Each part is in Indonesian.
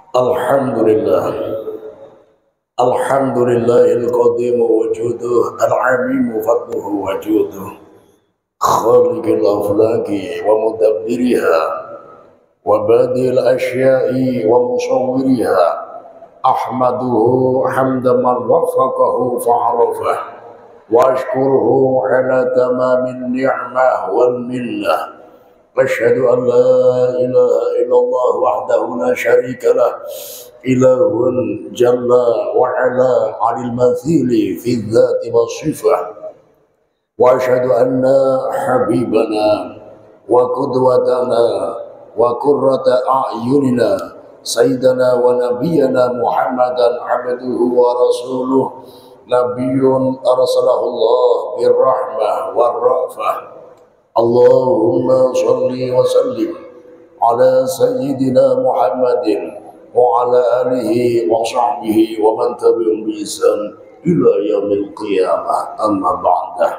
Alhamdulillah, Alhamdulillahil qadim wujuduh, al-alim fadluhu wujuduh, khaliqil aflaki wa mudabbiriha, wa badil asya'i wa musawwiriha. Ahmaduhu hamda man waffaqahu fa'arafah, wa ashkuruhu ala tamamin ni'mah wal millah. أشهد أن لا إله إلا الله وحده لا شريك له إله جل وعلا عن المثيل في الذات والصفة وأشهد أن حبيبنا وقدوتنا وقرة أعيننا سيدنا ونبينا محمدا عبده ورسوله نبي أرسله الله بالرحمة والرأفة Allahumma salli wa sallim ala sayyidina Muhammadin wa ala alihi wa sahbihi wa man tabi'um bi ihsan ila yaumil qiyamah, amma ba'dah.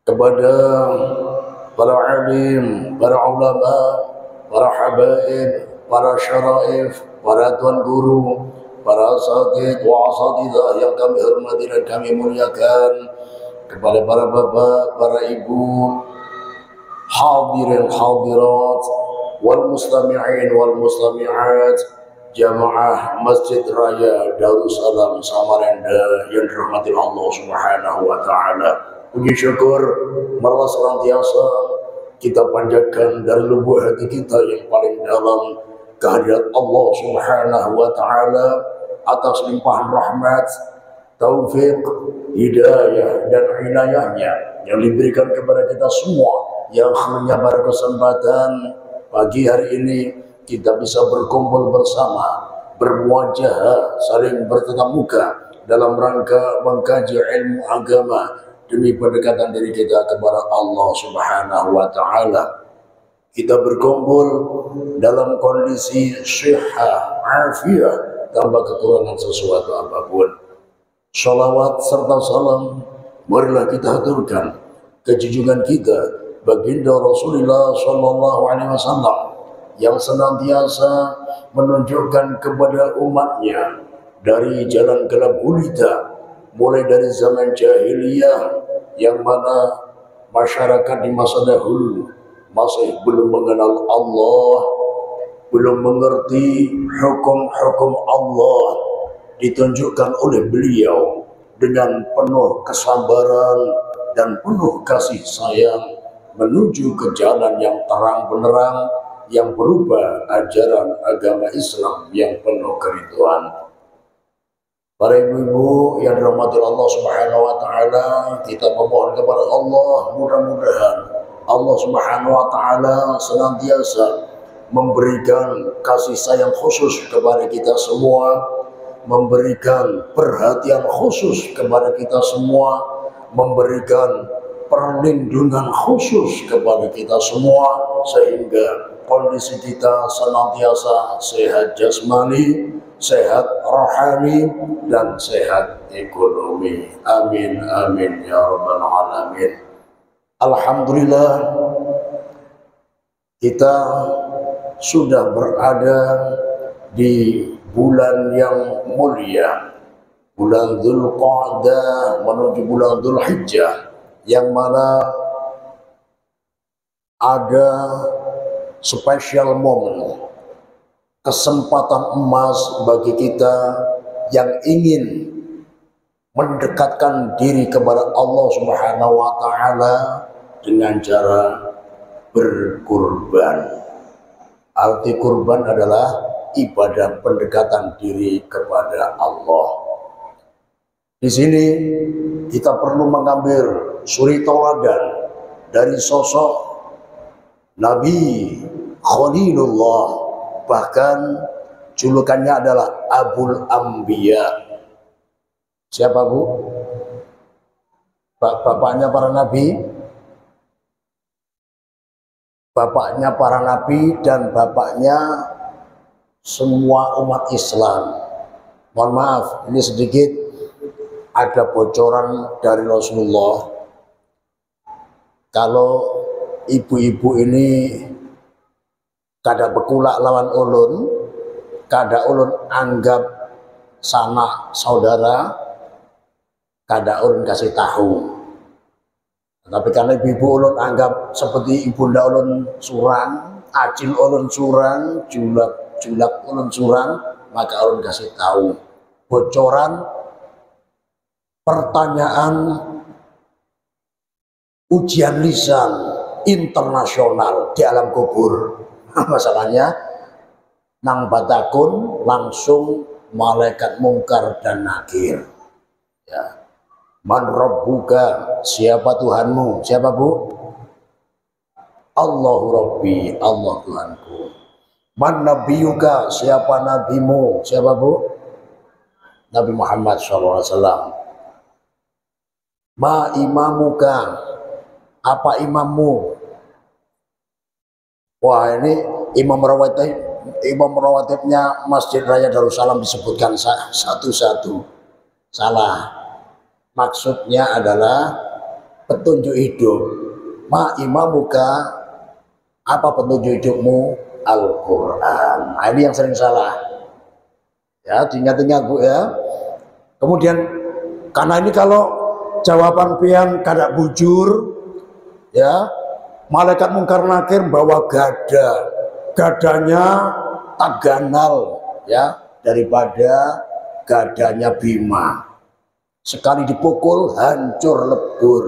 Kepada para alim, para ulama, para habaib, para syaraif, para tuan guru, para asatidz wa asatidzah yang kami hormati dan kami muliakan, kepada para bapak, para ibu, hadirin hadirat, wal mustami'in wal mustami'at, jamaah Masjid Raya Darussalam Samarinda yang dirahmati Allah Subhanahu wa taala. Puji syukur malah senantiasa kita panjatkan dari lubuk hati kita yang paling dalam kehadirat Allah Subhanahu wa taala atas limpahan rahmat, taufik, hidayah dan inayahnya yang diberikan kepada kita semua, yang akhirnya pada kesempatan pagi hari ini kita bisa berkumpul bersama, bermuajah, saling bertatap muka dalam rangka mengkaji ilmu agama demi pendekatan diri kita kepada Allah Subhanahu wa taala. Kita berkumpul dalam kondisi syihah, afiah, tanpa kekurangan sesuatu apapun. Salawat serta salam marilah kita haturkan kejunjungan kita baginda Rasulullah Sallallahu Alaihi Wasallam yang senantiasa menunjukkan kepada umatnya dari jalan gelap gulita, mulai dari zaman jahiliyah yang mana masyarakat di masa dahulu masih belum mengenal Allah, belum mengerti hukum-hukum Allah, ditunjukkan oleh beliau dengan penuh kesabaran dan penuh kasih sayang menuju ke jalan yang terang benderang yang berubah ajaran agama Islam yang penuh keriduan. Para ibu-ibu yang dirahmati Allah Subhanahu wa taala, kita memohon kepada Allah mudah-mudahan Allah Subhanahu wa taala senantiasa memberikan kasih sayang khusus kepada kita semua, memberikan perhatian khusus kepada kita semua, memberikan perlindungan khusus kepada kita semua, sehingga kondisi kita senantiasa sehat jasmani, sehat rohani, dan sehat ekonomi. Amin, amin, ya rabbal alamin. Alhamdulillah, kita sudah berada di bulan yang mulia, bulan Dzulqa'dah menuju bulan Dzulhijjah, yang mana ada spesial momen, kesempatan emas bagi kita yang ingin mendekatkan diri kepada Allah Subhanahu wa taala dengan cara berkurban. Arti kurban adalah ibadah pendekatan diri kepada Allah. Di sini kita perlu mengambil suri tauladan dari sosok Nabi Khalilullah, bahkan julukannya adalah Abul Anbiya. Siapa, Bu? Bapaknya para nabi, bapaknya para nabi dan bapaknya semua umat Islam. Mohon maaf, ini sedikit ada bocoran dari Rasulullah. Kalau ibu-ibu ini kada bekulak lawan ulun, kada ulun anggap sanak saudara, kada ulun kasih tahu. Tapi karena ibu ulun anggap seperti ibunda ulun surang, acil ulun surang, julak ulun surang, maka ulun kasih tahu bocoran pertanyaan ujian lisan internasional di alam kubur. Masalahnya nang batakun langsung malaikat mungkar dan nakir. Ya. Man rabbuka, siapa Tuhanmu? Siapa Bu? Allahu Rabbi, Allah Tuhanku. Man nabiyuka, siapa nabimu? Siapa Bu? Nabi Muhammad SAW. Ma imamuka, apa imammu? Wah, ini imam rawatibnya Masjid Raya Darussalam disebutkan satu-satu. Salah. Maksudnya adalah petunjuk hidup. Ma imamuka, apa petunjuk hidupmu? Al-Quran. Nah, ini yang sering salah. Ya, diingat-ingat Bu ya. Kemudian karena ini kalau jawaban pian kada bujur, ya, malaikat mungkar nakir bawa gadanya Taganal, ya, daripada gadanya Bima. Sekali dipukul hancur lebur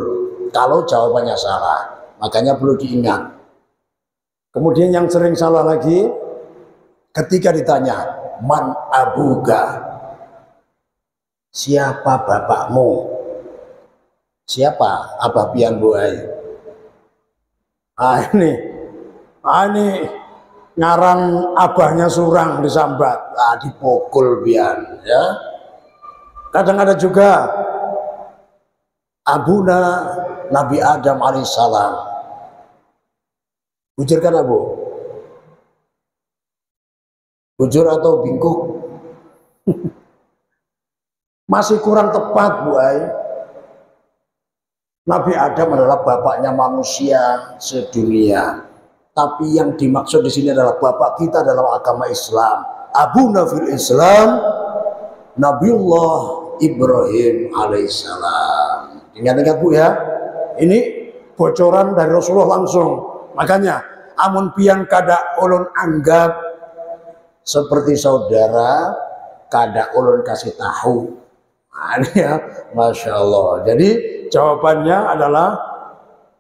kalau jawabannya salah, makanya perlu diingat. Kemudian yang sering salah lagi ketika ditanya man abuka, siapa bapakmu? Siapa abah pian buai? Ini ngarang abahnya surang disambat, dipukul pian, ya. Kadang ada juga abuna Nabi Adam alaihissalam. Bujur kan Abu? Bujur atau bingkuk? Masih kurang tepat Bu Ai. Nabi Adam adalah bapaknya manusia sedunia. Tapi yang dimaksud di sini adalah bapak kita dalam agama Islam. Abuna fil Islam Nabiullah Ibrahim alaihissalam. Ingat-ingat Bu ya, ini bocoran dari Rasulullah langsung. Makanya amun pian kada ulun anggap seperti saudara, kada ulun kasih tahu. Nah, ini ya, Masya Allah. Jadi jawabannya adalah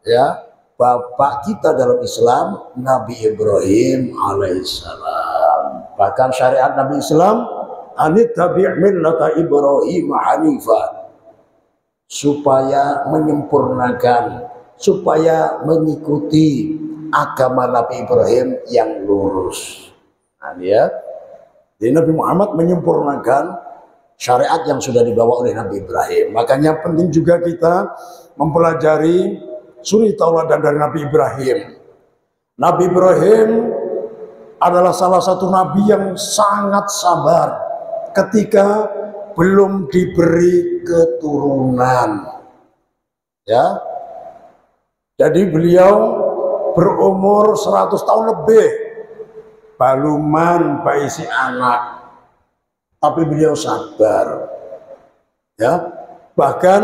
ya, bapak kita dalam Islam Nabi Ibrahim alaihissalam. Bahkan syariat Nabi Islam anit tabi' millata Ibrahim hanifah, supaya menyempurnakan, supaya mengikuti agama Nabi Ibrahim yang lurus. Nah, ya. Jadi Nabi Muhammad menyempurnakan syariat yang sudah dibawa oleh Nabi Ibrahim. Makanya penting juga kita mempelajari suri tauladan dari Nabi Ibrahim. Nabi Ibrahim adalah salah satu nabi yang sangat sabar ketika belum diberi keturunan, ya. Jadi beliau berumur 100 tahun lebih, baluman baisi anak, tapi beliau sabar, ya. Bahkan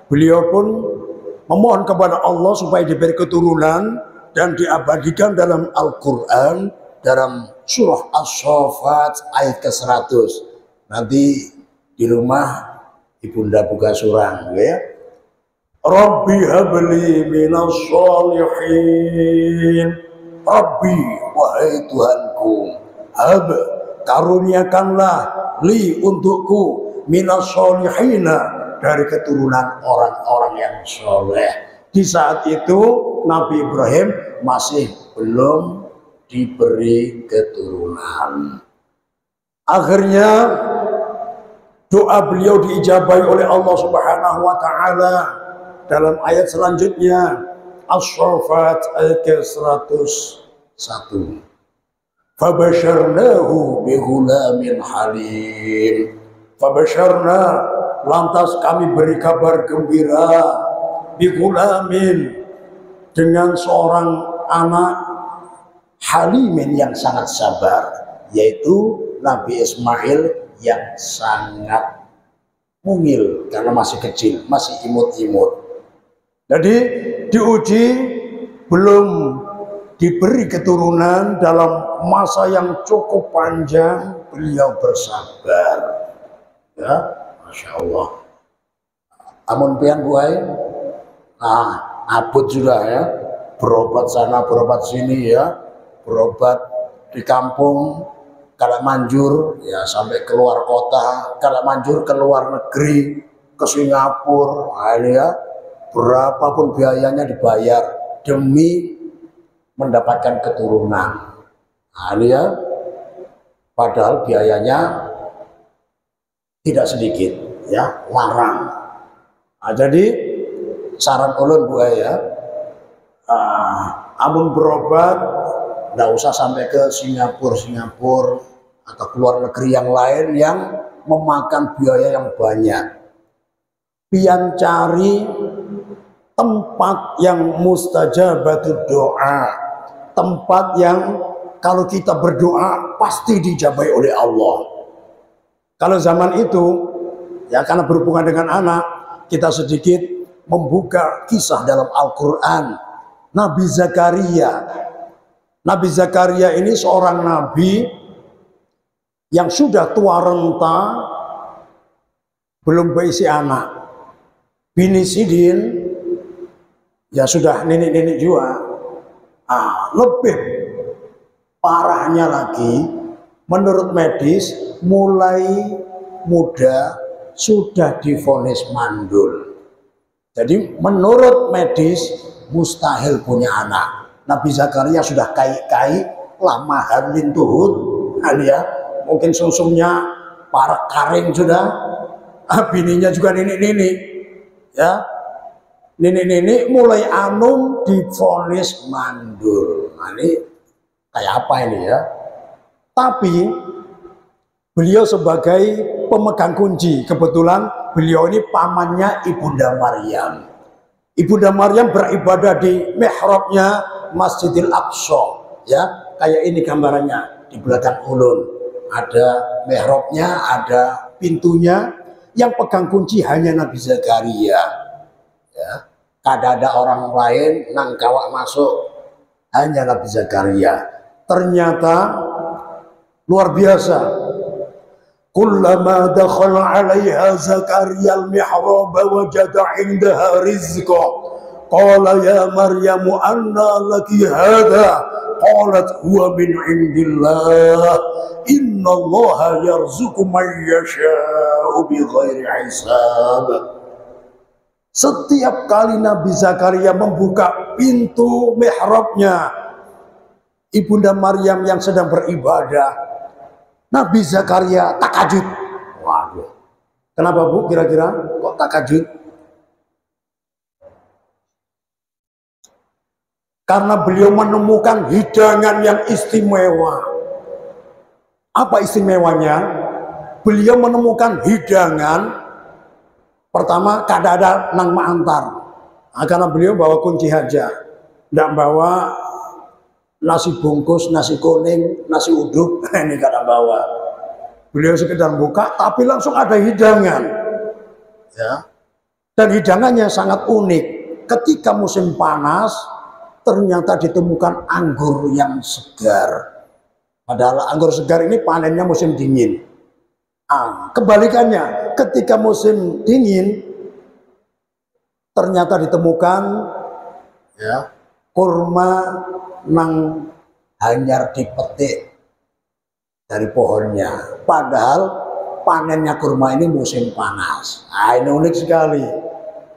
beliau pun memohon kepada Allah supaya diberi keturunan dan diabadikan dalam Al-Quran dalam surah As-Saffat ayat ke-100. Nanti di rumah ibunda buka surang, ya. Rabbi habli minas sholihin. Rabbi, wahai Tuhanku, hab, karuniakanlah li untukku minas sholihina, dari keturunan orang-orang yang soleh. Di saat itu Nabi Ibrahim masih belum diberi keturunan. Akhirnya doa beliau diijabahi oleh Allah Subhanahu wa taala dalam ayat selanjutnya, As-Saffat ayat ke-101. Fabasyarnahu bighulamin halim. Fabasyarna, lantas kami beri kabar gembira, bighulamin, dengan seorang anak halimin yang sangat sabar. yaitu Nabi Ismail yang sangat mungil karena masih kecil, masih imut-imut. Jadi diuji, belum diberi keturunan, dalam masa yang cukup panjang beliau bersabar. Ya, Masya Allah. Amun pian buai, abut sudah ya, berobat sana berobat sini ya, berobat di kampung, kada manjur ya sampai keluar kota, kada manjur ke luar negeri, ke Singapura, ini ya, berapapun biayanya dibayar demi mendapatkan keturunan. Ini ya, padahal biayanya tidak sedikit ya, larang. Jadi saran ulun Bu ya, amun berobat nggak usah sampai ke Singapura atau keluar negeri yang lain yang memakan biaya yang banyak. Pian cari tempat yang mustajabatud doa, tempat yang kalau kita berdoa pasti dijabai oleh Allah. Kalau zaman itu ya, karena berhubungan dengan anak, kita sedikit membuka kisah dalam Al-Quran. Nabi Zakaria. Nabi Zakaria ini seorang nabi yang sudah tua renta, belum berisi anak. Bini Sidin ya sudah nenek-nenek juga. Lebih parahnya lagi, menurut medis, mulai muda sudah divonis mandul. Jadi menurut medis mustahil punya anak. Nabi Zakaria sudah kai-kai, lama hamlin tuhut, ya, mungkin sungsumnya parak karing sudah, bininya juga nenek-nenek, ya, nenek-nenek mulai anum divonis mandul. Nah, ini kayak apa ini ya? Tapi beliau sebagai pemegang kunci, kebetulan beliau ini pamannya Ibunda Maryam. Ibunda Maryam beribadah di mihrabnya Masjidil Aqsa, ya, kayak ini gambarannya di belakang ulun. Ada mihrabnya, ada pintunya, yang pegang kunci hanya Nabi Zakaria. Ya, kada ada orang lain nang kawak masuk, hanya Nabi Zakaria. Ternyata luar biasa. Kullama dakhala 'alaiha Zakaria al-mihrab wajada 'indaha rizqa. Qala ya Maryam anna laki hadha? Qalat huwa min 'indillah. Innallaha yarzuqu man yasha'u bighairi hisab. Setiap kali Nabi Zakaria membuka pintu mihrabnya Ibunda Maryam yang sedang beribadah, Nabi Zakaria takajud. Waduh, kenapa Bu kira-kira kok takajud? Karena beliau menemukan hidangan yang istimewa. Apa istimewanya? Beliau menemukan hidangan. Pertama, kada ada nang ma'antar. Karena beliau bawa kunci aja, tidak bawa nasi bungkus, nasi kuning, nasi uduk, ini kada bawa. Beliau sekedar buka, tapi langsung ada hidangan. Ya. Dan hidangannya sangat unik. Ketika musim panas, ternyata ditemukan anggur yang segar. Padahal anggur segar ini panennya musim dingin. Kebalikannya, ketika musim dingin, ternyata ditemukan ya, kurma nang hanyar dipetik dari pohonnya. Padahal panennya kurma ini musim panas. Ini unik sekali.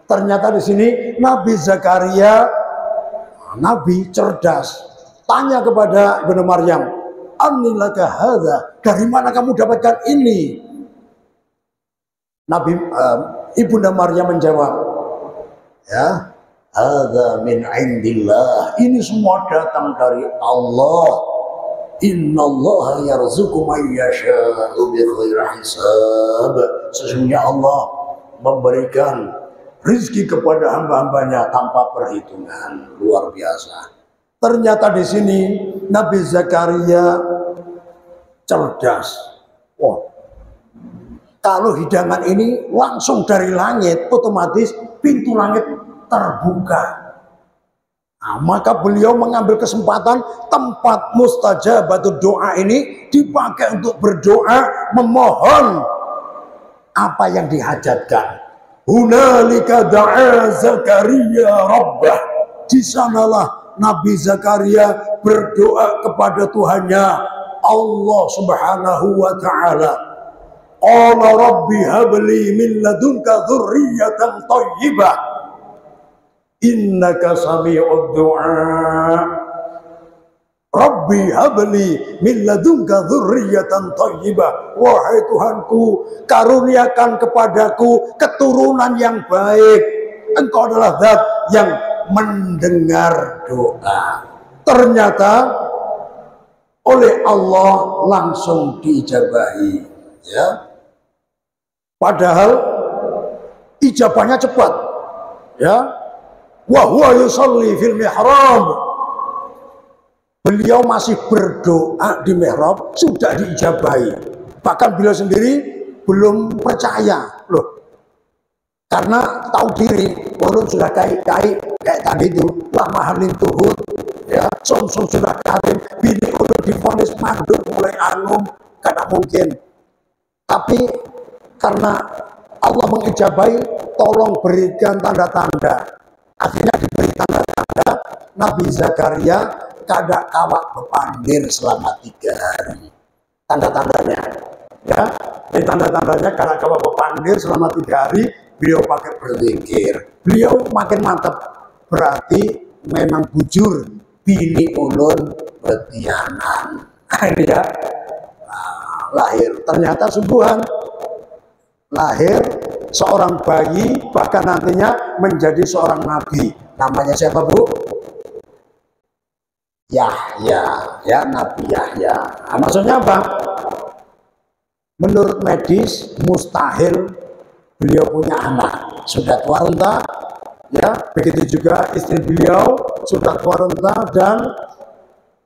Ternyata di sini Nabi Zakaria, Nabi cerdas, tanya kepada Ibunda Maryam, "Annilaka hadza?" Dari mana kamu dapatkan ini? Ibunda Maryam menjawab, ya, hadza min indillah. Ini semua datang dari Allah. Innallaha yarzuqu man yasha'u bighairi hisab. Sesungguhnya Allah memberikan rizki kepada hamba-hambanya tanpa perhitungan. Luar biasa. Ternyata di sini Nabi Zakaria cerdas. Wah, kalau hidangan ini langsung dari langit, otomatis pintu langit terbuka. Nah, maka beliau mengambil kesempatan tempat mustajabatul doa ini dipakai untuk berdoa, memohon apa yang dihajatkan. Hunalika da'a Zakaria rabbah. Di sanalah Nabi Zakaria berdoa kepada Tuhannya, Allah Subhanahu wa taala. Qala rabbi habli min ladunka dzurriyyatan thayyibah innaka sami'ud du'a. Rabbi habli min ladunka dzurriyyatan thayyibah. Wahai Tuhanku, karuniakan kepadaku keturunan yang baik. Engkau adalah Zat yang mendengar doa. Ternyata oleh Allah langsung diijabahi, ya. Padahal ijabahnya cepat, ya. Wa huwa yusalli fil mihrab. Beliau masih berdoa di mihrab sudah diijabahi. Bahkan beliau sendiri belum percaya, loh. Karena tahu diri, walaupun sudah kayak tadi itu, lama halin tuhut, ya, sum-sum sudah karim, bini udah divonis mandul mulai anum, karena mungkin. Tapi karena Allah mengijabahi, tolong berikan tanda-tanda. Akhirnya diberi tanda-tanda. Nabi Zakaria kada kawak bepandir selama 3 hari. Tanda-tandanya, ya, ini tanda-tandanya kada kawak bepandir selama 3 hari. Beliau pakai berzikir, beliau makin mantap, berarti memang bujur bini ulun betianan. Ini ya, lahir ternyata sungguhan, lahir seorang bayi, bahkan nantinya menjadi seorang nabi. Namanya siapa, Bu? Yahya, ya, Nabi Yahya. Nah, maksudnya apa? Menurut medis mustahil beliau punya anak, sudah tua renta, ya, begitu juga istri beliau sudah tua renta dan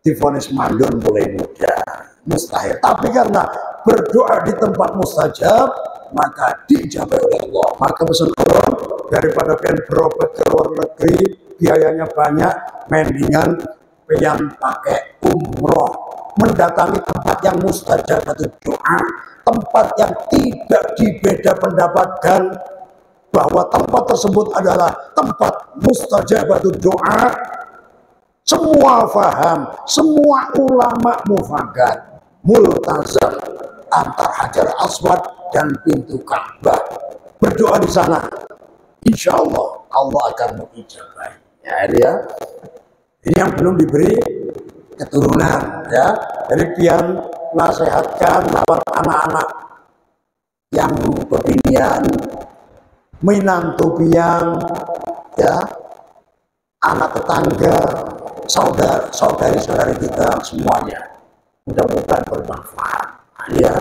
divonis mandul mulai muda, mustahil. Tapi karena berdoa di tempat mustajab, maka diijabahi oleh Allah. Maka pesan orang, daripada pengen berobat ke luar negeri, biayanya banyak, mendingan pengen pakai umroh, mendatangi tempat yang mustajabatul doa, tempat yang tidak dibeda pendapatkan bahwa tempat tersebut adalah tempat mustajabatul doa. Semua faham, semua ulama mufakat, multazam antar Hajar Aswad dan pintu Ka'bah. Berdoa di sana, insya Allah Allah akan mengijabahi. Ya. Ini yang belum diberi keturunan, ya. Jadi pian nasihatkan lawan anak-anak yang bebinian, minantu pian, ya, anak tetangga, saudari-saudari kita semuanya, mudah-mudahan bermanfaat, ya.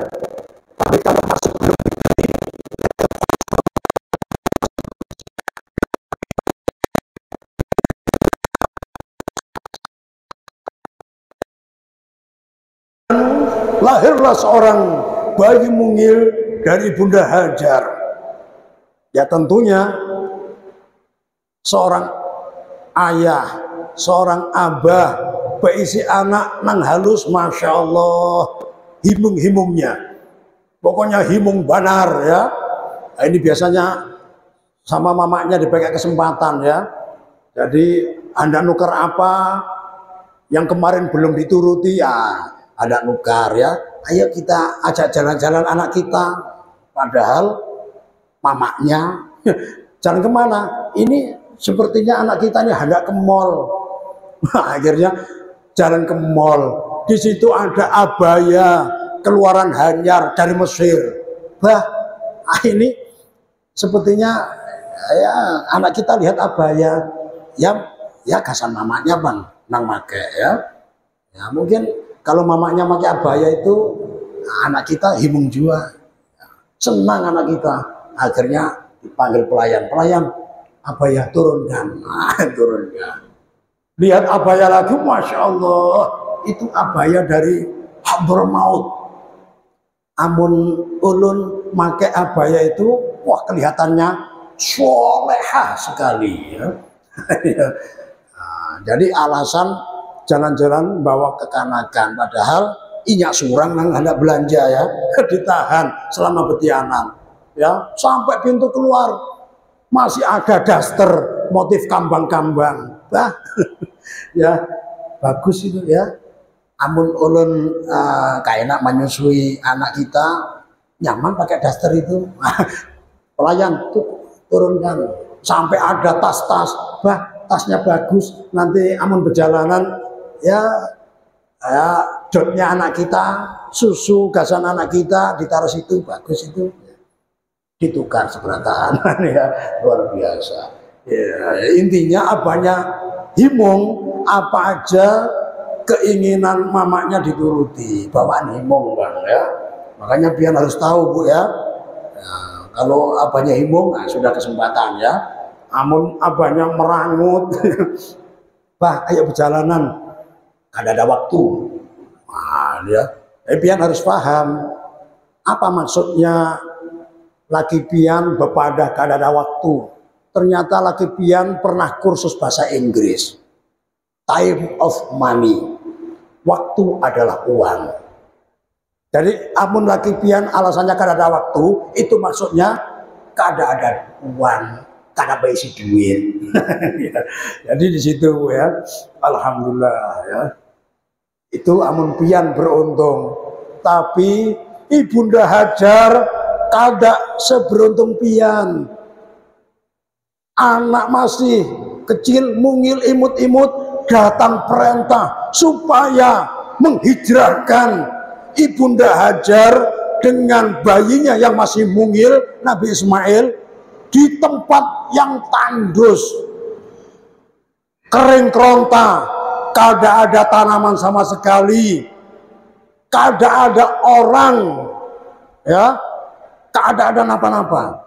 Tapi kalau masih belum diberi, lahirlah seorang bayi mungil dari Bunda Hajar. Ya tentunya seorang ayah, seorang abah, beisi anak nang halus, Masya Allah, himung-himungnya. Pokoknya himung banar, ya. Nah, ini biasanya sama mamanya dipakai kesempatan, ya. Jadi Anda nuker apa yang kemarin belum dituruti, ya ada nukar, ya. Ayo kita ajak jalan-jalan anak kita. Padahal mamanya jalan kemana? Ini sepertinya anak kita ini hendak ke mall. Akhirnya jalan ke mall. Di situ ada abaya keluaran Hanyar dari Mesir. Bah, ini sepertinya ya anak kita lihat abaya, ya gasan mamanya bang, nang make, ya. Ya mungkin kalau mamanya pakai abaya itu anak kita himung jua, senang anak kita. Akhirnya dipanggil pelayan, abaya turunkan, turunkan. Lihat abaya lagi, Masya Allah, itu abaya dari Hadramaut. Amun ulun make abaya itu, wah kelihatannya solehah sekali ya. Nah, jadi alasan jalan-jalan bawa kekanakan, padahal inyak surang nang hendak belanja ya, ditahan selama betianan ya, sampai pintu keluar masih ada daster motif kambang-kambang, bah ya bagus itu ya. Amun ulun kayak menyusui anak kita nyaman pakai daster itu. Pelayan tuh turunkan sampai ada tas-tas, bah tasnya bagus, nanti amun perjalanan ya, dotnya anak kita, susu gasan anak kita ditaruh situ, bagus itu, ditukar seberataan. Ya luar biasa ya. Intinya abahnya himung, apa aja keinginan mamanya dituruti, bawaan himung bang ya. Makanya pian harus tahu bu ya. Nah, kalau abahnya himung, nah, sudah kesempatan ya. Amun abahnya merangut, bah ayo perjalanan, ada waktu. Nah, ya. Pian harus paham apa maksudnya laki pian bepadah kada waktu. Ternyata laki pian pernah kursus bahasa Inggris. Time of money. Waktu adalah uang. Jadi amun laki pian alasannya kada ada waktu, itu maksudnya kada ada uang, kada berisi duit. Jadi di situ ya, alhamdulillah ya. Itu amun pian beruntung. Tapi Ibunda Hajar kada seberuntung pian. Anak masih kecil, mungil, imut-imut, datang perintah supaya menghijrahkan Ibunda Hajar dengan bayinya yang masih mungil, Nabi Ismail, di tempat yang tandus, kering keronta, kada ada tanaman sama sekali, kada ada orang, ya, kada ada napa-napa.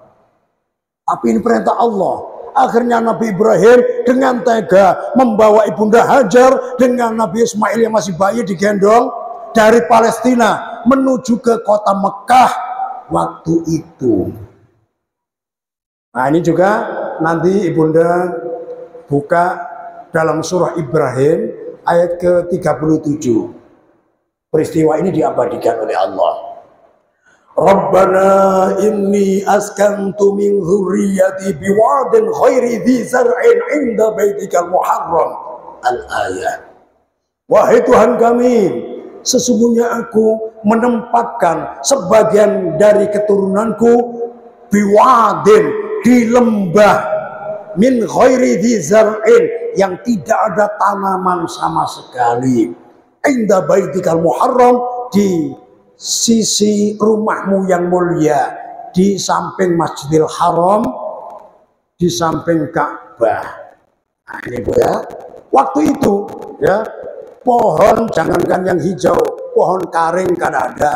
Tapi ini perintah Allah. Akhirnya Nabi Ibrahim dengan tega membawa Ibunda Hajar dengan Nabi Ismail yang masih bayi digendong dari Palestina menuju ke kota Mekah waktu itu. Nah ini juga nanti Ibunda buka dalam surah Ibrahim ayat ke-37. Peristiwa ini diabadikan oleh Allah. Rabbana inni askantu min dzurriyyati biwadin ghairi dzi zar'in 'inda baitikal muharram. Al-ayat. Wahai Tuhan kami, sesungguhnya aku menempatkan sebagian dari keturunanku biwadin, di lembah, min ghairi dzi zar'in, yang tidak ada tanaman sama sekali, 'inda baitikal muharram, di sisi rumahmu yang mulia, di samping Masjidil Haram, di samping Ka'bah. Nah, ini Bu ya. Waktu itu ya, pohon jangankan yang hijau, pohon karing kada ada,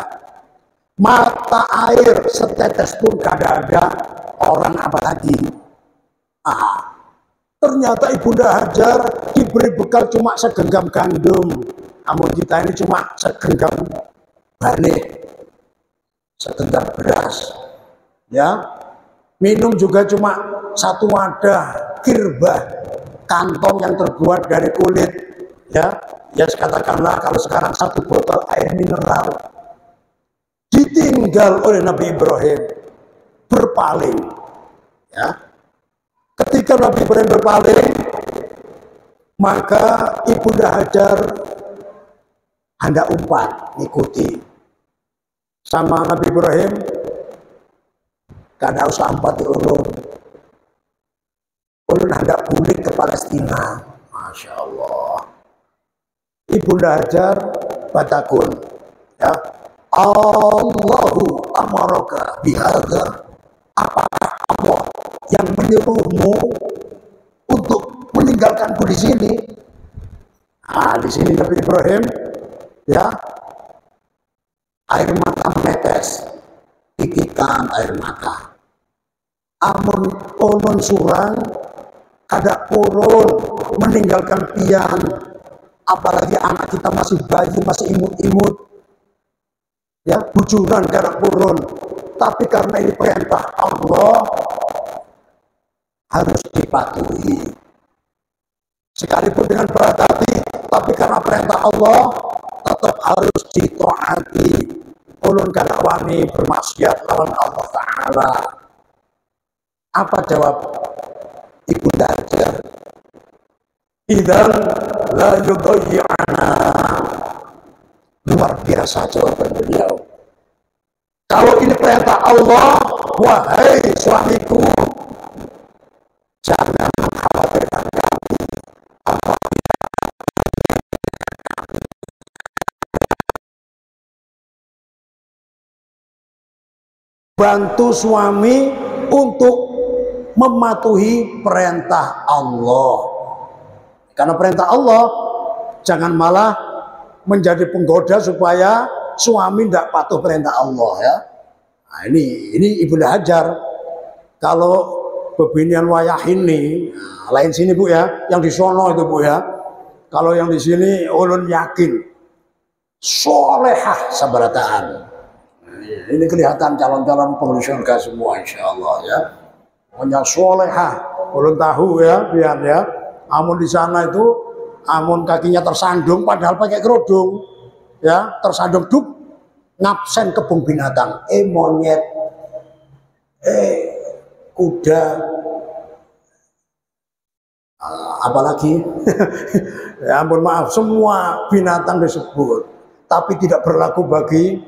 mata air setetes pun kada ada, orang apa lagi. Ternyata Ibunda Hajar diberi bekal cuma segenggam gandum, namun kita ini cuma segenggam balik, segenggam beras, ya. Minum juga cuma satu wadah kirbah, kantong yang terbuat dari kulit, ya. Ya katakanlah kalau sekarang satu botol air mineral. Ditinggal oleh Nabi Ibrahim berpaling, ya. Ketika Nabi Ibrahim berpaling, maka Ibunda Hajar hendak umpat ngikuti sama Nabi Ibrahim, kada usah empati ulun hendak balik ke Palestina. Masya Allah. Ibunda Hajar batakun, ya, Allahu amaraka bihadza, apakah Allah yang menyuruhmu untuk meninggalkanku di sini? Nah, di sini Nabi Ibrahim, ya, air mata menetes, titikan air mata. Amun ulun surang kada purun meninggalkan pian, apalagi anak kita masih bayi, masih imut-imut. ya bujuran karena purun, tapi karena ini perintah Allah harus dipatuhi. Sekalipun dengan berat hati, tapi karena perintah Allah tetap harus ditaati. Ulun kana wani bermaksiat lawan Allah Ta'ala. Apa jawab Ibunda Hajar? Idzan la yudayyi'ana. Luar biasa jawaban beliau. Kalau ini perintah Allah, wahai suamiku, jangan mengkhawatirkan kami. Bantu suami untuk mematuhi perintah Allah. Karena perintah Allah, jangan malah menjadi penggoda supaya suami tidak patuh perintah Allah ya. Nah, ini Ibunda Hajar. Kalau bebinian wayah ini, nah, lain sini Bu ya, yang di sono itu Bu ya. Kalau yang di sini ulun yakin solehah sabarataan. Ini kelihatan calon-calon penghuni surga semua insya Allah ya. Pokoknya solehah, ulun tahu ya, biar ya. Amun di sana itu, amun kakinya tersandung, padahal pakai kerudung, ya tersandung duk, ngabsen kebun binatang, monyet, kuda, apalagi, ya ampun maaf, semua binatang disebut, tapi tidak berlaku bagi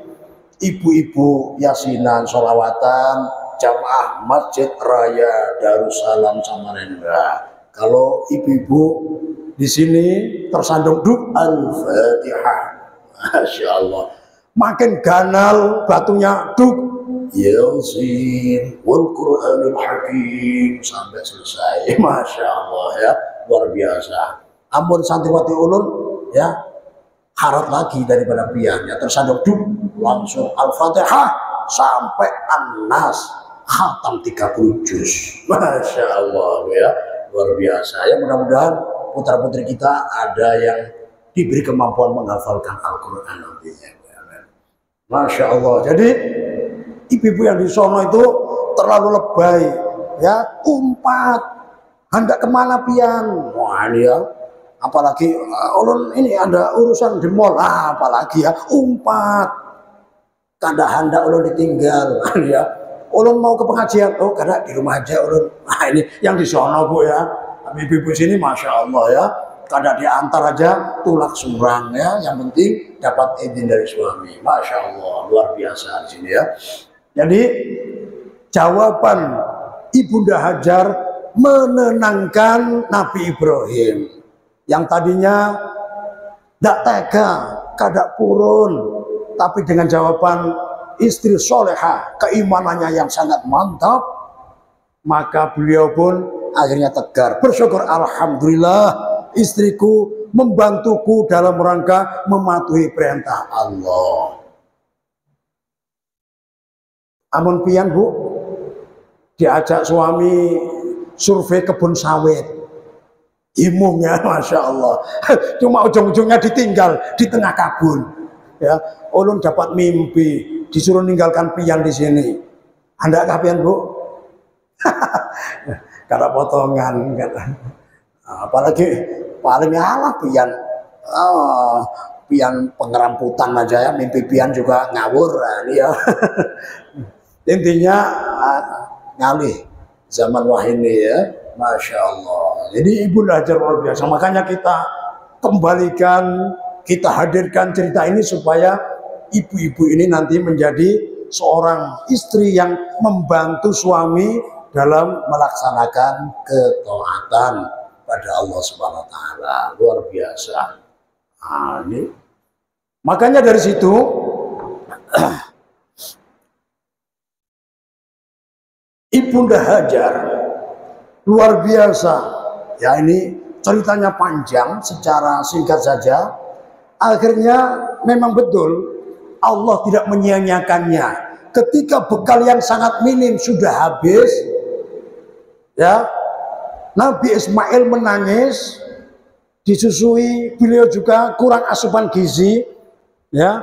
ibu-ibu yasinan, sholawatan, jamaah Masjid Raya Darussalam Samarinda. Kalau ibu-ibu di sini tersandung duk Al-Fatihah, Masya Allah, makin ganal batunya duk Yasin wal Qur'anil Hakim sampai selesai, Masya Allah ya, luar biasa. Ampun santriwati ulun ya, harat lagi daripada piannya, tersandung duk langsung Al-Fatihah sampai An-Nas khatam 30 juz, Masya Allah ya, luar biasa ya. Mudah-mudahan putra-putri kita ada yang diberi kemampuan menghafalkan Al-Quran nantinya. Masya Allah. Jadi ibu-ibu yang di sono itu terlalu lebay ya, umpat hendak kemana pian, wah ini ya, apalagi ulun ini ada urusan di mall, apalagi ya umpat, kada hendak ulun ditinggal ya. Ulun mau ke pengajian, oh karena di rumah aja ulun. Nah ini yang di sono Bu ya, ibu-ibu sini Masya Allah ya, kada diantar aja tulak surang ya, yang penting dapat izin dari suami, Masya Allah, luar biasa di sini ya. Jadi jawaban Ibunda Hajar menenangkan Nabi Ibrahim yang tadinya tidak tega, kada purun, tapi dengan jawaban istri soleha, keimanannya yang sangat mantap, maka beliau pun akhirnya tegar, bersyukur, alhamdulillah istriku membantuku dalam rangka mematuhi perintah Allah. Amun pian Bu, diajak suami survei kebun sawit, imung ya, Masya Allah, cuma ujung-ujungnya ditinggal di tengah kabun ya. Ulun dapat mimpi disuruh ninggalkan pian di sini. Andakah pian Bu? Karena potongan kan. Apalagi paling alah pian, pian pengeramputan aja ya, mimpi pian juga ngawur ini ya. Intinya ngalih zaman wahini ya, Masya Allah. Jadi Ibunda Hajar luar biasa, makanya kita kembalikan, kita hadirkan cerita ini supaya ibu-ibu ini nanti menjadi seorang istri yang membantu suami dalam melaksanakan ketaatan pada Allah Subhanahu wa Ta'ala. Luar biasa. Nah, ini. Makanya dari situ Ibunda Hajar luar biasa. Ya ini ceritanya panjang, secara singkat saja. Akhirnya memang betul Allah tidak menyia-nyiakannya. Ketika bekal yang sangat minim sudah habis, ya Nabi Ismail menangis, disusui, beliau juga kurang asupan gizi, ya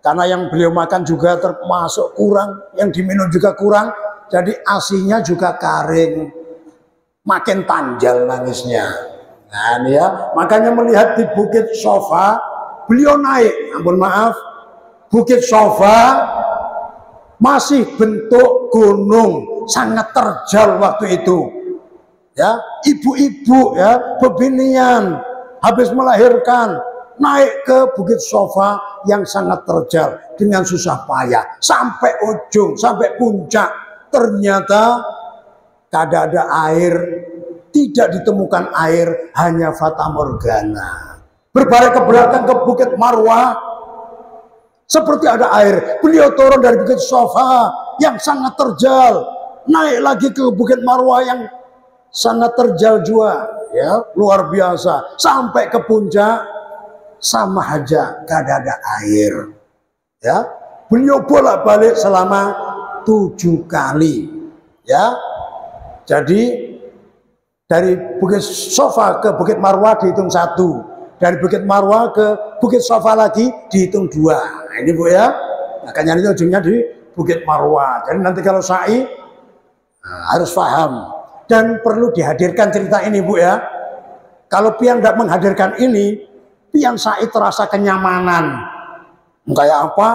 Karena yang beliau makan juga termasuk kurang, yang diminum juga kurang, jadi asinya juga kering, makin panjang nangisnya. Nah ini ya, makanya melihat di Bukit Sofa, beliau naik, ampun maaf, Bukit Sofa masih bentuk gunung, sangat terjal waktu itu. Ya, ibu-ibu ya, bebinian, habis melahirkan, naik ke Bukit Sofa yang sangat terjal dengan susah payah sampai ujung, sampai puncak. Ternyata kada ada air, tidak ditemukan air, hanya fata morgana. Berbalik ke belakang ke Bukit Marwah, seperti ada air. Beliau turun dari Bukit Sofa yang sangat terjal, naik lagi ke Bukit Marwah yang sangat terjal juga, ya luar biasa, sampai ke puncak sama aja gak ada air. Ya, beliau bolak-balik selama 7 kali. Ya, jadi dari Bukit Sofa ke Bukit Marwah dihitung 1, dari Bukit Marwah ke Bukit Sofa lagi dihitung 2. Nah, ini Bu ya, makanya itu ujungnya di Bukit Marwah. Jadi nanti kalau sa'i harus paham. Dan perlu dihadirkan cerita ini Bu ya. Kalau pian tidak menghadirkan ini, pian sa'i terasa kenyamanan. Kayak apa?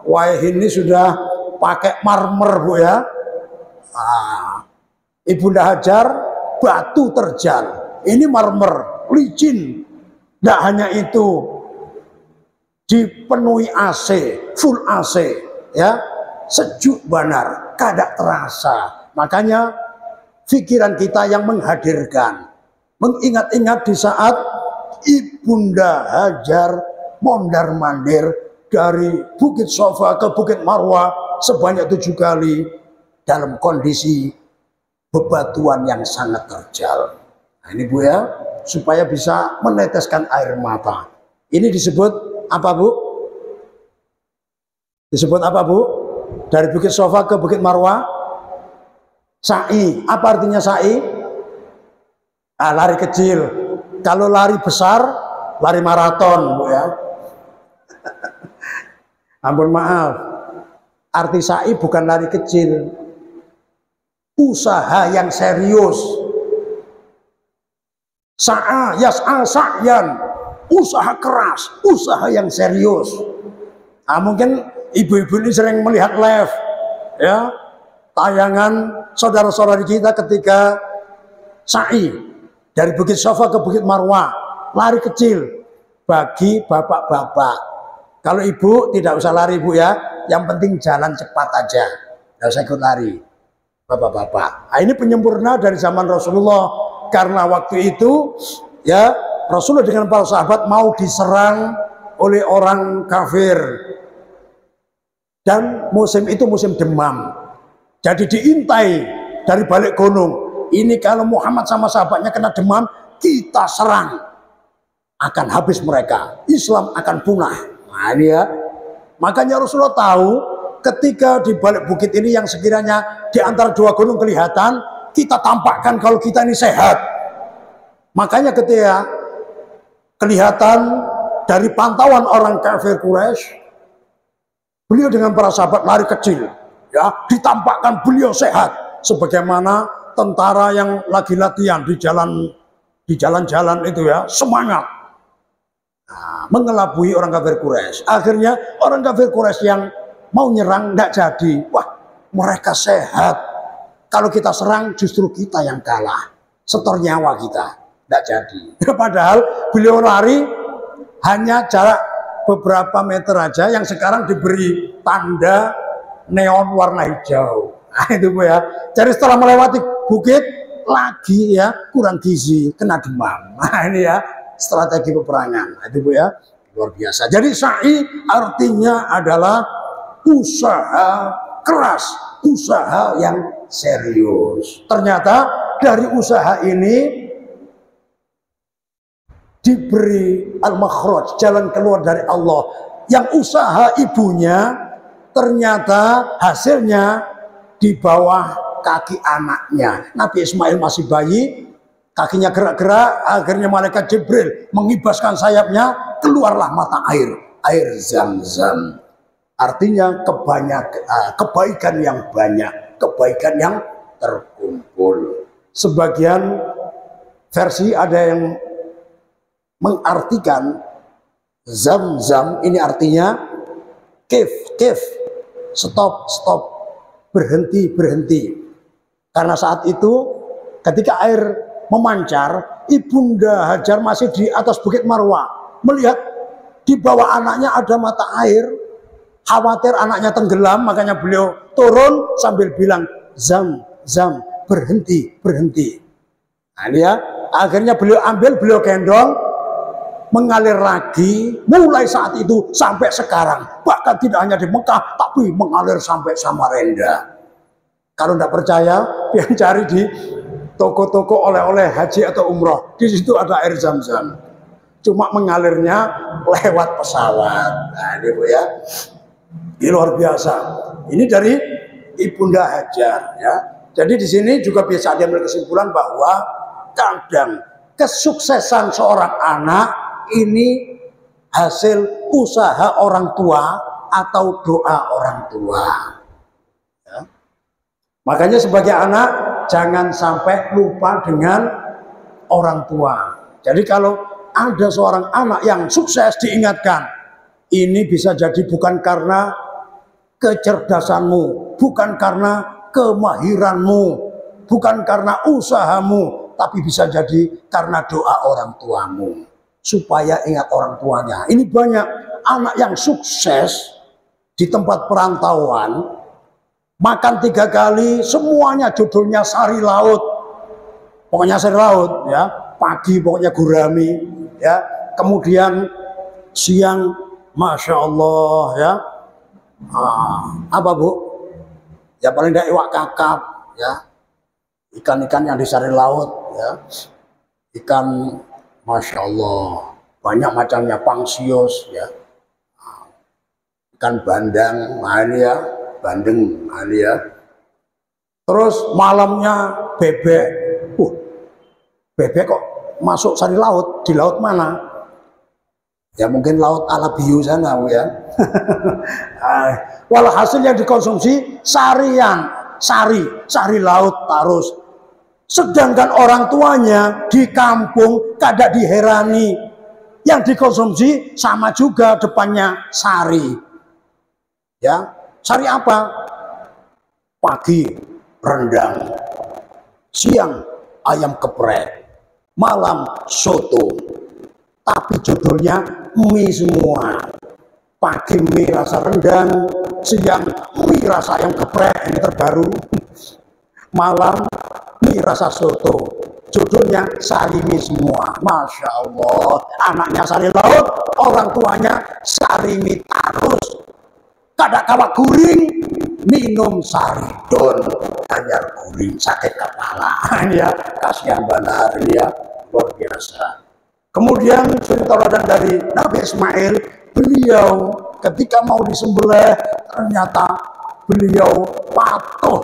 Wah ini sudah pakai marmer Bu ya. Ibunda Hajar batu terjal. Ini marmer, licin. Tidak hanya itu, dipenuhi AC, full AC, ya sejuk benar, kada terasa. Makanya pikiran kita yang menghadirkan, mengingat-ingat di saat Ibunda Hajar mondar-mandir dari Bukit Sofa ke Bukit Marwah sebanyak 7 kali dalam kondisi bebatuan yang sangat terjal. Nah, ini Bu ya, supaya bisa meneteskan air mata. Ini disebut apa Bu? Disebut apa Bu? Dari Bukit Sofa ke Bukit Marwah, sa'i. Apa artinya sa'i? Lari kecil. Kalau lari besar, lari maraton Bu ya. Ampun maaf, arti sa'i bukan lari kecil, usaha yang serius. Sa'a yas'a sa'yan, usaha keras, usaha yang serius. Nah, mungkin ibu-ibu ini sering melihat live ya, tayangan saudara-saudari kita ketika sa'i dari Bukit Sofa ke Bukit Marwah, lari kecil bagi bapak-bapak. Kalau ibu tidak usah lari Bu ya, yang penting jalan cepat aja, tidak usah ikut lari bapak-bapak. Nah, ini penyempurna dari zaman Rasulullah, karena waktu itu ya Rasulullah dengan para sahabat mau diserang oleh orang kafir, dan musim itu musim demam. Jadi diintai dari balik gunung. Ini kalau Muhammad sama sahabatnya kena demam, kita serang, akan habis mereka, Islam akan punah. Nah ini ya, makanya Rasulullah tahu ketika di balik bukit ini yang sekiranya di antara 2 gunung kelihatan, kita tampakkan kalau kita ini sehat. Makanya ketika kelihatan dari pantauan orang kafir Quraisy, beliau dengan para sahabat lari kecil, ya ditampakkan beliau sehat, sebagaimana tentara yang lagi latihan di jalan-jalan itu ya, semangat. Nah, mengelabui orang kafir Quraisy. Akhirnya orang kafir Quraisy yang mau nyerang tidak jadi. Wah, mereka sehat. Kalau kita serang justru kita yang kalah. Setor nyawa kita. Tidak jadi. Padahal beliau lari hanya jarak beberapa meter aja, yang sekarang diberi tanda neon warna hijau. Nah itu Bu ya. Jadi setelah melewati bukit lagi ya kurang gizi, kena demam. Nah ini ya strategi peperangan. Nah, itu Bu ya, luar biasa. Jadi sa'i artinya adalah usaha keras, usaha yang serius. Ternyata dari usaha ini diberi al-makhraj, jalan keluar dari Allah. Yang usaha ibunya ternyata hasilnya di bawah kaki anaknya. Nabi Ismail masih bayi, kakinya gerak-gerak, akhirnya malaikat Jibril mengibaskan sayapnya, keluarlah mata air Zam-Zam. Artinya kebaikan yang banyak, kebaikan yang terkumpul. Sebagian versi ada yang mengartikan zam-zam ini artinya kif, stop, berhenti. Karena saat itu ketika air memancar, Ibunda Hajar masih di atas Bukit Marwah, melihat di bawah anaknya ada mata air, khawatir anaknya tenggelam, makanya beliau turun sambil bilang zam, berhenti. Nah, ini ya, akhirnya beliau ambil, beliau gendong, mengalir lagi mulai saat itu sampai sekarang. Bahkan tidak hanya di Mekah, tapi mengalir sampai Samarinda. Kalau tidak percaya, yang cari di toko-toko oleh-oleh haji atau umroh. Di situ ada air zam-zam. Cuma mengalirnya lewat pesawat. Nah, ini Bu ya. Ini luar biasa. Ini dari Ibunda Hajar ya. Jadi di sini juga bisa diambil kesimpulan bahwa kadang kesuksesan seorang anak ini hasil usaha orang tua atau doa orang tua. Ya. Makanya sebagai anak jangan sampai lupa dengan orang tua. Jadi kalau ada seorang anak yang sukses, diingatkan, ini bisa jadi bukan karena kecerdasanmu, bukan karena kemahiranmu, bukan karena usahamu, tapi bisa jadi karena doa orang tuamu. Supaya ingat orang tuanya. Ini banyak anak yang sukses di tempat perantauan, makan 3 kali, semuanya judulnya sari laut. Pokoknya sari laut ya, pagi pokoknya gurami ya, kemudian siang Masya Allah ya, apa Bu? Ya paling tidak iwak kakap ya, ikan-ikan yang di sari laut ya, ikan Masya Allah banyak macamnya, pangsius ya, ikan bandeng, nah ini ya, bandeng, nah ini ya. Terus malamnya bebek, bebek kok masuk sari laut, di laut mana? Ya mungkin laut ala Biu sana Bu ya. Walhasil yang dikonsumsi sarian, sari laut terus. Sedangkan orang tuanya di kampung kada diherani, yang dikonsumsi sama juga depannya sari. Ya, sari apa? Pagi rendang, siang ayam geprek, malam soto. Tapi judulnya mie semua. Pagi mie rasa rendang, siang mie rasa ayam geprek, ini terbaru. Malam mie rasa soto, judulnya sari mie semua. Masya Allah, anaknya sari laut, orang tuanya sari mie terus. Kada kawak guring, minum sari don, hanyar guring sakit kepala. Ya, kasihan benar ya, luar biasa. Kemudian cerita teladan dari Nabi Ismail, beliau ketika mau disembelih ternyata beliau patuh.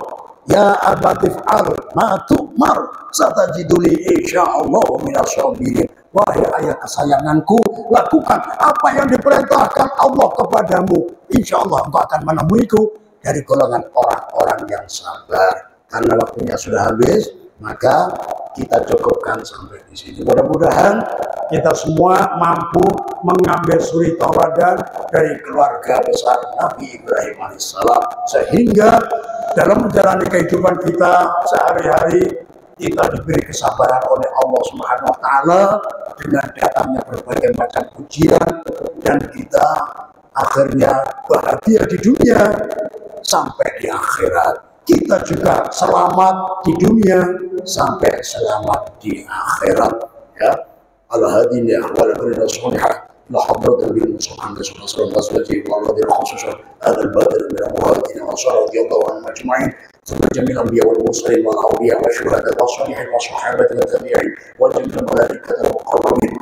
Ya abatif al matukmar satajiduli insyaallah minas sabirin. Wahai ayah kesayanganku, lakukan apa yang diperintahkan Allah kepadamu. Insyaallah engkau akan menemuiku dari golongan orang-orang yang sabar. Karena waktunya sudah habis, maka kita cukupkan sampai di sini. Mudah-mudahan kita semua mampu mengambil suri tauladan dari keluarga besar Nabi Ibrahim alaihissalam, sehingga dalam menjalani kehidupan kita sehari-hari kita diberi kesabaran oleh Allah Subhanahu wa taala dengan datangnya berbagai macam ujian, dan kita akhirnya bahagia di dunia sampai di akhirat. Kita juga selamat di dunia sampai selamat di akhirat ya. Al-hadin ya wal akhirina salihah la hadratan bil musahan sallallahu alaihi wa sallam khususan al badr min al-muhadin wa radiyallahu anhum ajma'in ثم جميع الانبياء والمرسلين والاولياء والشهداء والصالحين والصحابه والتابعين وجميع الملائكه المقربين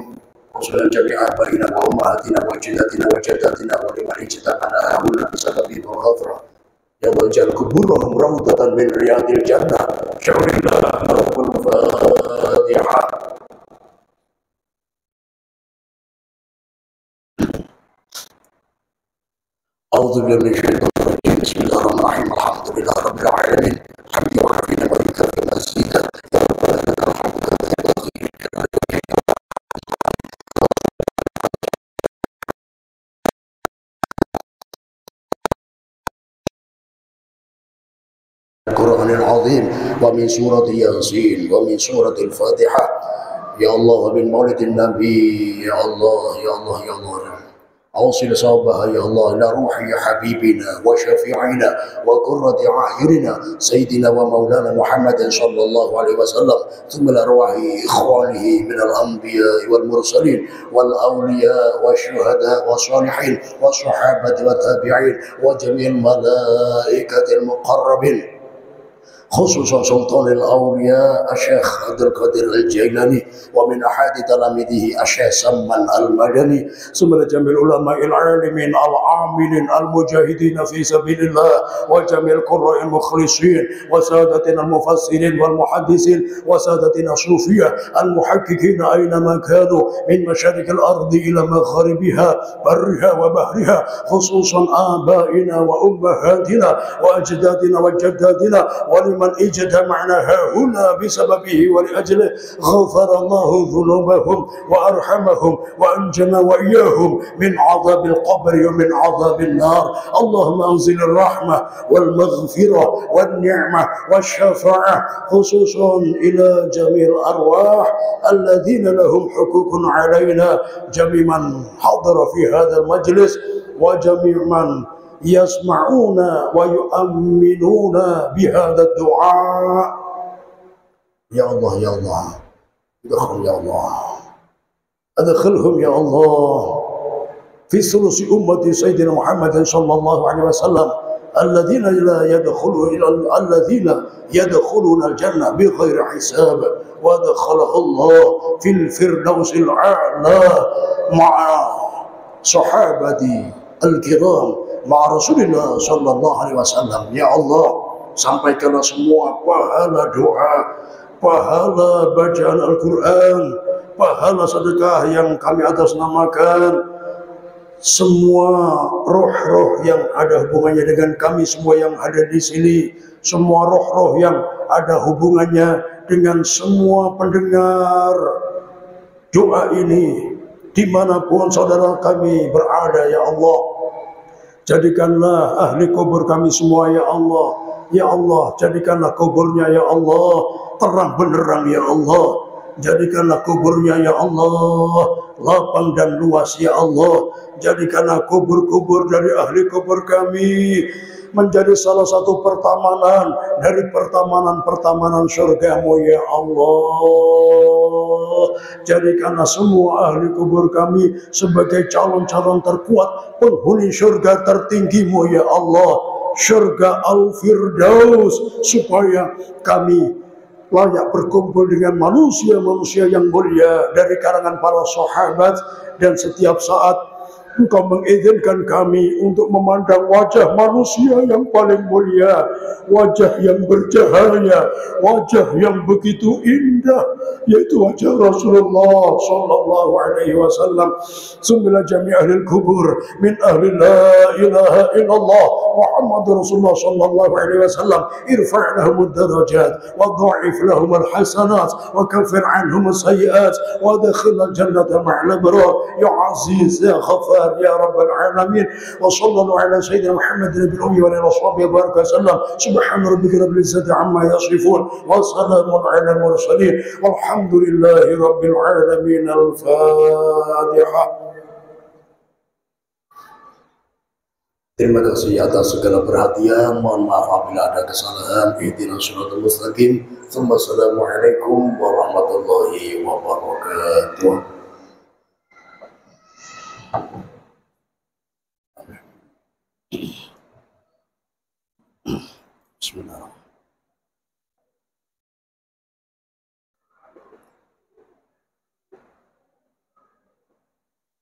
وصلى جميع ابائنا وامهاتنا وجداتنا وجداتنا ولمن اجتمعنا هؤلاء بسبب الغفره يا الله اجعل قبورهم روضة من رياض الجنة. شكر الله رب الفاتحة. أعوذ بالله من الشيطان الرجيم بسم الله الرحمن الرحيم الحمد لله رب العالمين حمد وعافية وبركاته مزيدا يا رب لك الحمد القرآن العظيم ومن سورة ياسين ومن سورة الفاتحة يا الله ومن مولد النبي يا الله يا الله يا الله أوصل صوابها يا الله إلى روح حبيبنا وشفيعنا وقرة أعيننا سيدنا ومولانا محمد صلى الله عليه وسلم ثم لأرواح إخوانه من الأنبياء والمرسلين والأولياء والشهداء والصالحين والصحابة والتابعين وجميع الملائكة المقربين خصوصا سلطان الأولياء الشيخ عبد القادر الجيلاني ومن أحد تلاميذه الشيخ سمان المدني ثم جميع العلماء العالمين العاملين المجاهدين في سبيل الله وجميع القراء المخلصين وسادتنا المفسرين والمحدثين وسادتنا الصوفية المحققين أينما كانوا من مشارق الأرض إلى مغاربها برها وبحرها خصوصا آبائنا وأمهاتنا وأجدادنا وجداتنا ولمن اجتمعنا هنا بسببه ولأجله غفر الله ذنوبهم وأرحمهم وأنجنا وإياهم من عذاب القبر ومن عذاب النار. اللهم أنزل الرحمة والمغفرة والنعمة والشفاعة خصوصا إلى جميع الأرواح الذين لهم حقوق علينا جميع من حضر في هذا المجلس وجميع من يسمعون ويؤمنون بهذا الدعاء. يا الله يا الله ادخلهم يا الله ادخلهم يا الله في ثلث أمة سيدنا محمد صلى الله عليه وسلم الذين يدخلون الجنة بغير حساب ودخله الله في الفردوس الأعلى مع صحابة الkiram ma'a Rasulillah sallallahu alaihi wasallam. Ya Allah, sampaikanlah semua pahala doa, pahala bacaan Al-Quran, pahala sedekah yang kami atas namakan, semua roh-roh yang ada hubungannya dengan kami semua yang ada di sini, semua roh-roh yang ada hubungannya dengan semua pendengar doa ini dimanapun saudara kami berada. Ya Allah, jadikanlah ahli kubur kami semua ya Allah. Ya Allah, jadikanlah kuburnya ya Allah terang benderang ya Allah. Jadikanlah kuburnya ya Allah lapang dan luas ya Allah. Jadikanlah kubur-kubur dari ahli kubur kami menjadi salah satu pertamanan dari pertamanan-pertamanan surgamu ya Allah. Jadikanlah semua ahli kubur kami sebagai calon-calon terkuat penghuni surga tertinggimu ya Allah, surga Al-Firdaus, supaya kami layak berkumpul dengan manusia-manusia yang mulia dari kalangan para sahabat. Dan setiap saat Engkau mengizinkan kami untuk memandang wajah manusia yang paling mulia, wajah yang bercahaya, wajah yang begitu indah, yaitu wajah Rasulullah sallallahu alaihi wasallam. Sumila jami' ahli kubur min ahli la ilaha illallah Muhammadur Rasulullah sallallahu alaihi wasallam irfa' lahum ad-darajat wa dha'if lahum al-hasanat wa kaffir anhum as-sayyi'at wa adkhilna al-jannata ma'al abrar ya aziz ya ghafar يا رب العالمين. وصلى الله على سيدنا محمد النبي الأمي وعلى أصحابه وبارك وسلم. سبحان ربك رب العزة عما يصفون وسلام على المرسلين والحمد لله رب العالمين. الفاتحة. Terima kasih atas segala perhatian. Mohon maaf apabila ada kesalahan. Ihdinas shiratal mustaqim. Assalamualaikum warahmatullahi wabarakatuh. Bismillahirrahmanirrahim.